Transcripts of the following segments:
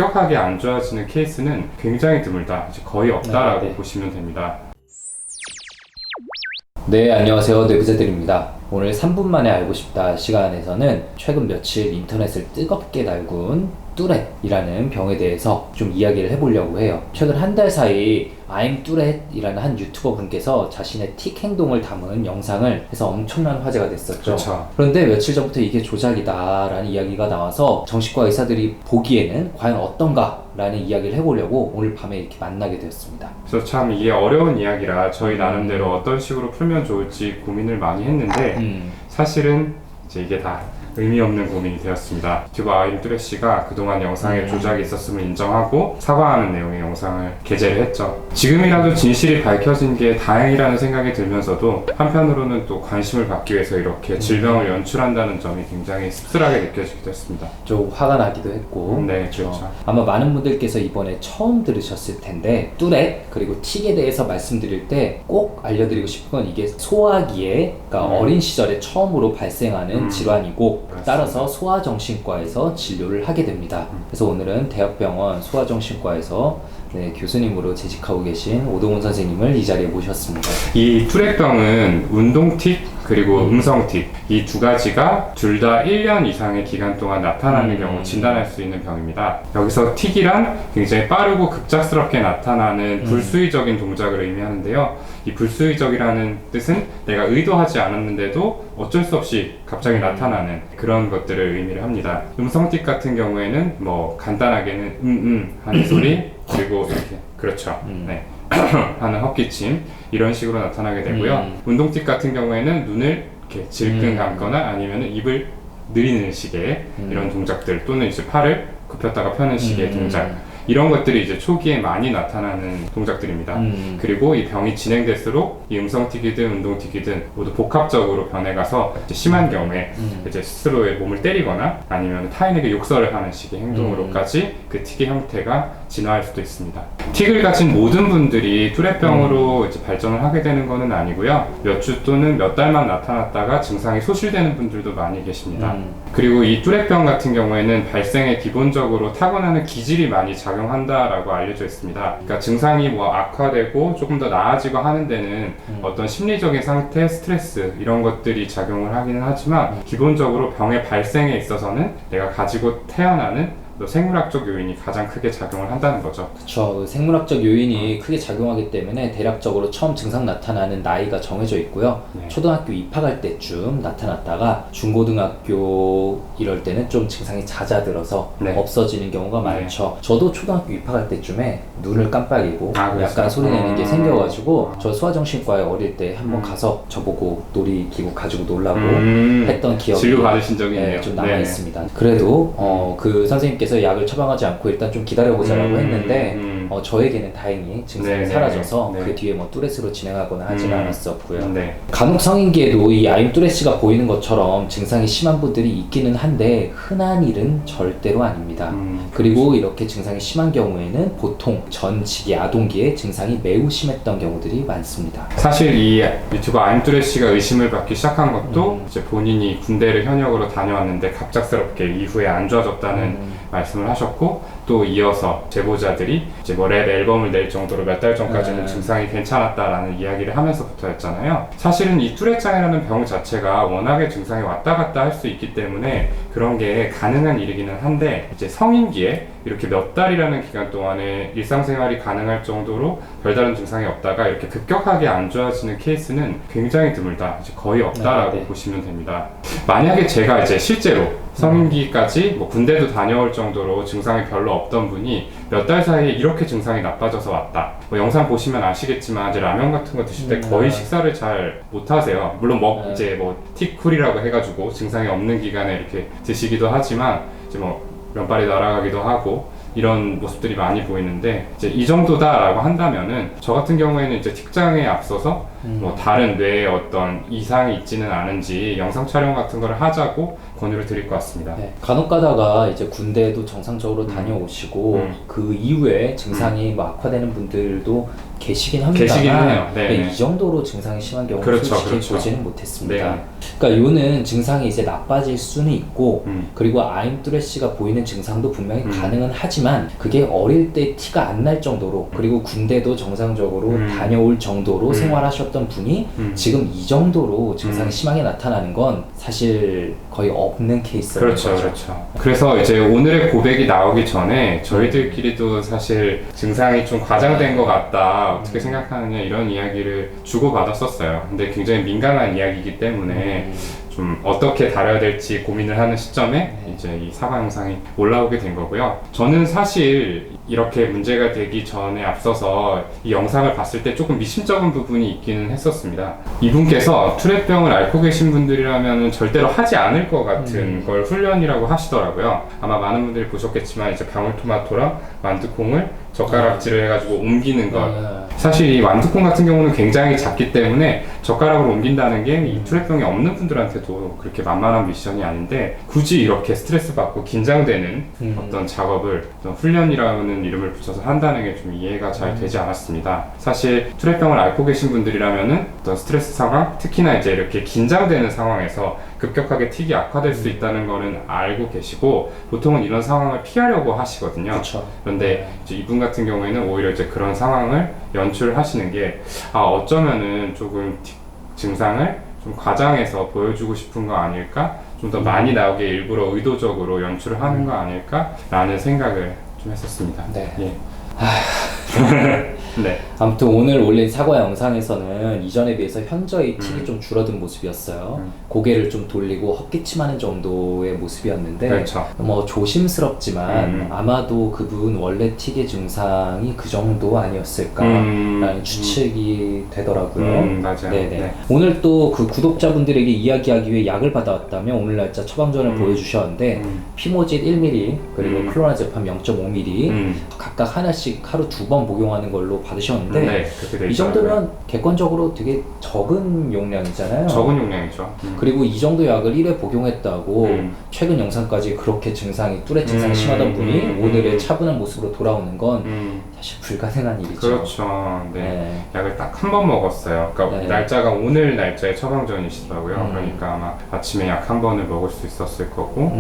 급격하게 안 좋아지는 케이스는 굉장히 드물다, 이제 거의 없다라고 보시면 됩니다. 네, 안녕하세요. 뇌부자들입니다. 오늘 3분 만에 알고 싶다 시간에서는 최근 며칠 인터넷을 뜨겁게 달군 뚜렛이라는 병에 대해서 좀 이야기를 해보려고 해요. 최근 한 달 사이 I'm 뚜렛이라는 한 유튜버 분께서 자신의 틱 행동을 담은 영상을 해서 엄청난 화제가 됐었죠. 그렇죠. 그런데 며칠 전부터 이게 조작이다 라는 이야기가 나와서 정신과 의사들이 보기에는 과연 어떤가 라는 이야기를 해보려고 오늘 밤에 이렇게 만나게 되었습니다. 그래서 참 이게 어려운 이야기라 저희 나름대로 어떤 식으로 풀면 좋을지 고민을 많이 했는데 사실은 이제 이게 다 의미 없는 고민이 되었습니다. 유튜버 I'm 뚜렛씨가 그동안 영상에 조작이 있었음을 인정하고 사과하는 내용의 영상을 게재를 했죠. 지금이라도 진실이 밝혀진 게 다행이라는 생각이 들면서도 한편으로는 또 관심을 받기 위해서 이렇게 질병을 연출한다는 점이 굉장히 씁쓸하게 느껴지기도 했습니다. 좀 화가 나기도 했고. 네, 그렇죠. 아마 많은 분들께서 이번에 처음 들으셨을 텐데 뚜렛 그리고 틱에 대해서 말씀드릴 때 꼭 알려드리고 싶은 건 이게 소아기에, 그러니까 어린 시절에 처음으로 발생하는 질환이고 따라서 소아정신과에서 진료를 하게 됩니다. 그래서 오늘은 대학병원 소아정신과에서 교수님으로 재직하고 계신 오동훈 선생님을 이 자리에 모셨습니다. 이 뚜렛병은 운동틱 그리고 음성틱, 이 두 가지가 둘 다 1년 이상의 기간 동안 나타나는 경우 진단할 수 있는 병입니다. 여기서 틱이란 굉장히 빠르고 급작스럽게 나타나는 불수의적인 동작을 의미하는데요. 이 불수의적이라는 뜻은 내가 의도하지 않았는데도 어쩔 수 없이 갑자기 나타나는 그런 것들을 의미를 합니다. 음성틱 같은 경우에는 뭐 간단하게는 하는 소리, 그리고 이렇게, 그렇죠. 네. 하는 헛기침, 이런 식으로 나타나게 되고요. 운동틱 같은 경우에는 눈을 이렇게 질끈 감거나 아니면 입을 늘리는 식의 이런 동작들, 또는 이제 팔을 굽혔다가 펴는 식의 동작, 이런 것들이 이제 초기에 많이 나타나는 동작들입니다. 그리고 이 병이 진행될수록 이 음성틱이든 운동틱이든 모두 복합적으로 변해가서 이제 심한 경우에 이제 스스로의 몸을 때리거나 아니면 타인에게 욕설을 하는 식의 행동으로까지 그 틱의 형태가 진화할 수도 있습니다. 틱을 가진 모든 분들이 뚜렛병으로 이제 발전을 하게 되는 것은 아니고요. 몇 주 또는 몇 달만 나타났다가 증상이 소실되는 분들도 많이 계십니다. 그리고 이 뚜렛병 같은 경우에는 발생에 기본적으로 타고나는 기질이 많이 작용한다라고 알려져 있습니다. 그러니까 증상이 뭐 악화되고 조금 더 나아지고 하는 데는 어떤 심리적인 상태, 스트레스 이런 것들이 작용을 하기는 하지만 기본적으로 병의 발생에 있어서는 내가 가지고 태어나는 생물학적 요인이 가장 크게 작용을 한다는 거죠. 그렇죠. 생물학적 요인이 크게 작용하기 때문에 대략적으로 처음 증상 나타나는 나이가 정해져 있고요. 초등학교 입학할 때쯤 나타났다가 중고등학교 이럴 때는 좀 증상이 잦아들어서 없어지는 경우가 많죠. 저도 초등학교 입학할 때쯤에 눈을 깜빡이고 약간 소리 내는 게 생겨가지고 저 소아정신과에 어릴 때 한번 가서 저보고 놀이기구 가지고 놀라고 했던 기억이 진료 받으신 적이 있네요. 좀 남아있습니다. 그래도 그 선생님께서 약을 처방하지 않고 일단 좀 기다려보자라고 했는데 저에게는 다행히 증상이 사라져서 그 뒤에 뭐 뚜렛으로 진행하거나 하지는 않았었고요. 간혹 성인기에도 이 I'm 뚜렛이가 보이는 것처럼 증상이 심한 분들이 있기는 한데 흔한 일은 절대로 아닙니다. 그리고 이렇게 증상이 심한 경우에는 보통 전치기, 아동기에 증상이 매우 심했던 경우들이 많습니다. 사실 이 유튜버 I'm 뚜렛이가 의심을 받기 시작한 것도 이제 본인이 군대를 현역으로 다녀왔는데 갑작스럽게 이후에 안 좋아졌다는 말씀을 하셨고, 또 이어서 제보자들이 이제 뭐 랩 앨범을 낼 정도로 몇 달 전까지는 증상이 괜찮았다라는 이야기를 하면서부터였잖아요. 사실은 이 뚜렛장애라는 병 자체가 워낙에 증상이 왔다 갔다 할 수 있기 때문에 그런 게 가능한 일이기는 한데, 이제 성인기에 이렇게 몇 달이라는 기간 동안에 일상생활이 가능할 정도로 별다른 증상이 없다가 이렇게 급격하게 안 좋아지는 케이스는 굉장히 드물다, 이제 거의 없다라고 보시면 됩니다. 만약에 제가 이제 실제로 성인기까지 뭐 군대도 다녀올 정도로 증상이 별로 없던 분이 몇 달 사이에 이렇게 증상이 나빠져서 왔다. 뭐 영상 보시면 아시겠지만 이제 라면 같은 거 드실 때 거의 식사를 잘 못하세요. 물론 이제 뭐 티쿨이라고 해가지고 증상이 없는 기간에 이렇게 드시기도 하지만 이제 뭐 면발이 날아가기도 하고 이런 모습들이 많이 보이는데, 이제 이 정도다라고 한다면은 저 같은 경우에는 이제 틱장애에 앞서서 뭐 다른 뇌에 어떤 이상이 있지는 않은지 영상 촬영 같은 거를 하자고 권유를 드릴 것 같습니다. 네. 간혹 가다가 이제 군대도 정상적으로 다녀오시고 그 이후에 증상이 뭐 악화되는 분들도 계시긴 합니다만 계시긴 해요. 네, 이 정도로 증상이 심한 경우는 그렇죠, 솔직히 보지는 못했습니다. 네. 그러니까 요는 증상이 이제 나빠질 수는 있고 그리고 아임뚜레시가 보이는 증상도 분명히 가능은 하지만 그게 어릴 때 티가 안 날 정도로 그리고 군대도 정상적으로 다녀올 정도로 생활하셨던 분이 지금 이 정도로 증상이 심하게 나타나는 건 사실 거의 없는 케이스라는 그렇죠, 거죠. 그렇죠. 그래서 이제 오늘의 고백이 나오기 전에 저희들끼리도 사실 증상이 좀 과장된 것 같다, 어떻게 생각하느냐 이런 이야기를 주고받았었어요. 근데 굉장히 민감한 이야기이기 때문에 좀 어떻게 다뤄야 될지 고민을 하는 시점에 이제 이 사과 영상이 올라오게 된 거고요. 저는 사실 이렇게 문제가 되기 전에 앞서서 이 영상을 봤을 때 조금 미심쩍은 부분이 있기는 했었습니다. 이분께서 투렛병을 앓고 계신 분들이라면 절대로 하지 않을 것 같은 걸 훈련이라고 하시더라고요. 아마 많은 분들이 보셨겠지만 이제 방울토마토랑 완두콩을 젓가락질을 해가지고 옮기는 것. 사실 이 완두콩 같은 경우는 굉장히 작기 때문에 젓가락으로 옮긴다는 게 이 투렛병이 없는 분들한테도 그렇게 만만한 미션이 아닌데 굳이 이렇게 스트레스 받고 긴장되는 어떤 작업을 어떤 훈련이라는 이름을 붙여서 한다는 게 좀 이해가 잘 되지 않았습니다. 사실 투렛병을 앓고 계신 분들이라면은 어떤 스트레스 상황, 특히나 이제 이렇게 긴장되는 상황에서 급격하게 틱이 악화될 수 있다는 거는 알고 계시고 보통은 이런 상황을 피하려고 하시거든요. 그쵸. 그런데 이제 이분 같은 경우에는 오히려 이제 그런 상황을 연출하시는 게 어쩌면은 조금 증상을 좀 과장해서 보여주고 싶은 거 아닐까? 좀 더 많이 나오게 일부러 의도적으로 연출을 하는 거 아닐까? 라는 생각을 좀 했었습니다. 네. 예. 네. 아무튼 오늘 올린 사과 영상에서는 이전에 비해서 현저히 틱이 좀 줄어든 모습이었어요. 고개를 좀 돌리고 헛기침하는 정도의 모습이었는데 그렇죠. 뭐 조심스럽지만 아마도 그분 원래 틱의 증상이 그 정도 아니었을까라는 추측이 되더라고요. 맞아요. 네네. 네. 오늘 또 그 구독자분들에게 이야기하기 위해 약을 받아왔다면 오늘 날짜 처방전을 보여주셨는데 피모짓 1ml 그리고 클로나제팜 0.5ml 각각 하나씩 하루 2번 복용하는 걸로 받으셨는데 네, 그렇게 돼 이 있더라고요. 정도면 객관적으로 되게 적은 용량이잖아요. 적은 용량이죠. 그리고 이 정도 약을 1회 복용했다고 최근 영상까지 그렇게 증상이 뚜렛 증상이 심하던 분이 오늘의 차분한 모습으로 돌아오는 건 사실 불가능한 일이죠. 그렇죠. 네. 약을 딱 한 번 먹었어요. 그러니까 네. 날짜가 오늘 날짜의 처방전이시더라고요. 그러니까 아마 아침에 약 한 번을 먹을 수 있었을 거고.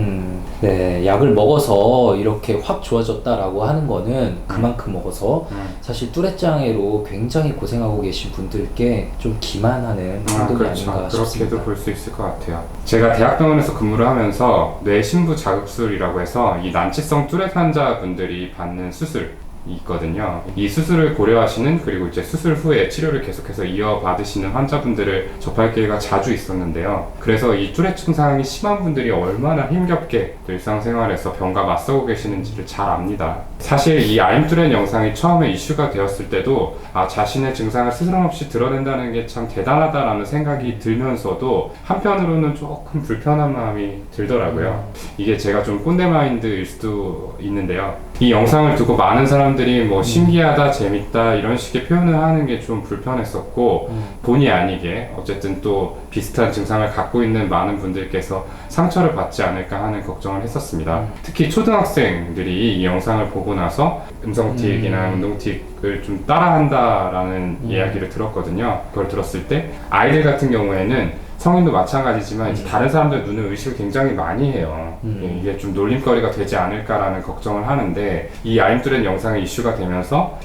네, 약을 먹어서 이렇게 확 좋아졌다라고 하는 거는 그만큼 먹어서 사실 뚜렛 장애로 굉장히 고생하고 계신 분들께 좀 기만하는 행동이 그렇죠. 아닌가 싶습니다. 그렇게도 볼 수 있을 것 같아요. 제가 대학병원에서 근무를 하면서 뇌신부 자극술이라고 해서 이 난치성 뚜렛 환자분들이 받는 수술 있거든요. 이 수술을 고려하시는 그리고 이제 수술 후에 치료를 계속해서 이어받으시는 환자분들을 접할 기회가 자주 있었는데요. 그래서 이 뚜렛 증상이 심한 분들이 얼마나 힘겹게 일상생활에서 병과 맞서고 계시는지를 잘 압니다. 사실 이 아임뚜렛 영상이 처음에 이슈가 되었을 때도 자신의 증상을 스스럼없이 드러낸다는 게 참 대단하다라는 생각이 들면서도 한편으로는 조금 불편한 마음이 들더라고요. 이게 제가 좀 꼰대 마인드일 수도 있는데요. 이 영상을 두고 많은 사람들이 뭐 신기하다, 재밌다 이런 식의 표현을 하는 게 좀 불편했었고 본의 아니게 어쨌든 또 비슷한 증상을 갖고 있는 많은 분들께서 상처를 받지 않을까 하는 걱정을 했었습니다. 특히 초등학생들이 이 영상을 보고 나서 음성틱이나 운동틱을 좀 따라한다라는 이야기를 들었거든요. 그걸 들었을 때 아이들 같은 경우에는 성인도 마찬가지지만 이제 다른 사람들 눈을 의식을 굉장히 많이 해요. 이게 좀 놀림거리가 되지 않을까라는 걱정을 하는데 이 아임뚜렛 영상이 이슈가 되면서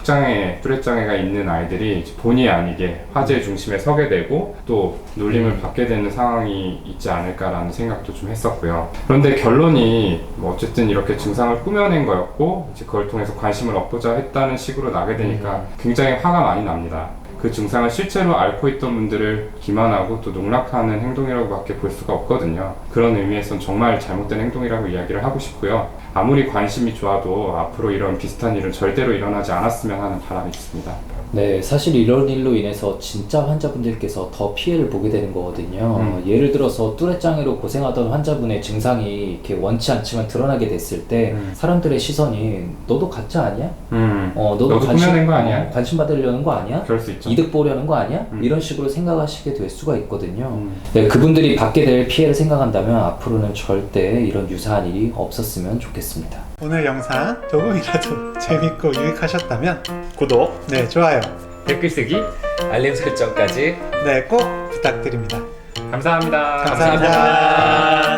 뚜렛 장애가 있는 아이들이 본의 아니게 화제의 중심에 서게 되고 또 놀림을 받게 되는 상황이 있지 않을까라는 생각도 좀 했었고요. 그런데 결론이 뭐 어쨌든 이렇게 증상을 꾸며낸 거였고 이제 그걸 통해서 관심을 얻고자 했다는 식으로 나게 되니까 굉장히 화가 많이 납니다. 그 증상을 실제로 앓고 있던 분들을 기만하고 또 농락하는 행동이라고 밖에 볼 수가 없거든요. 그런 의미에선 정말 잘못된 행동이라고 이야기를 하고 싶고요. 아무리 관심이 좋아도 앞으로 이런 비슷한 일은 절대로 일어나지 않았으면 하는 바람이 있습니다. 네, 사실 이런 일로 인해서 진짜 환자분들께서 더 피해를 보게 되는 거거든요. 예를 들어서 뚜레짱으로 고생하던 환자분의 증상이 이렇게 원치 않지만 드러나게 됐을 때 사람들의 시선이 너도 가짜 아니야? 너도 꾸며낸 거 아니야? 관심 받으려는 거 아니야? 그럴 수 있죠. 이득 보려는 거 아니야? 이런 식으로 생각하시게 될 수가 있거든요. 네, 그분들이 받게 될 피해를 생각한다면 앞으로는 절대 이런 유사한 일이 없었으면 좋겠습니다. 오늘 영상 조금이라도 재밌고 유익하셨다면 구독, 좋아요, 댓글 쓰기, 알림 설정까지 꼭 부탁드립니다. 감사합니다. 감사합니다.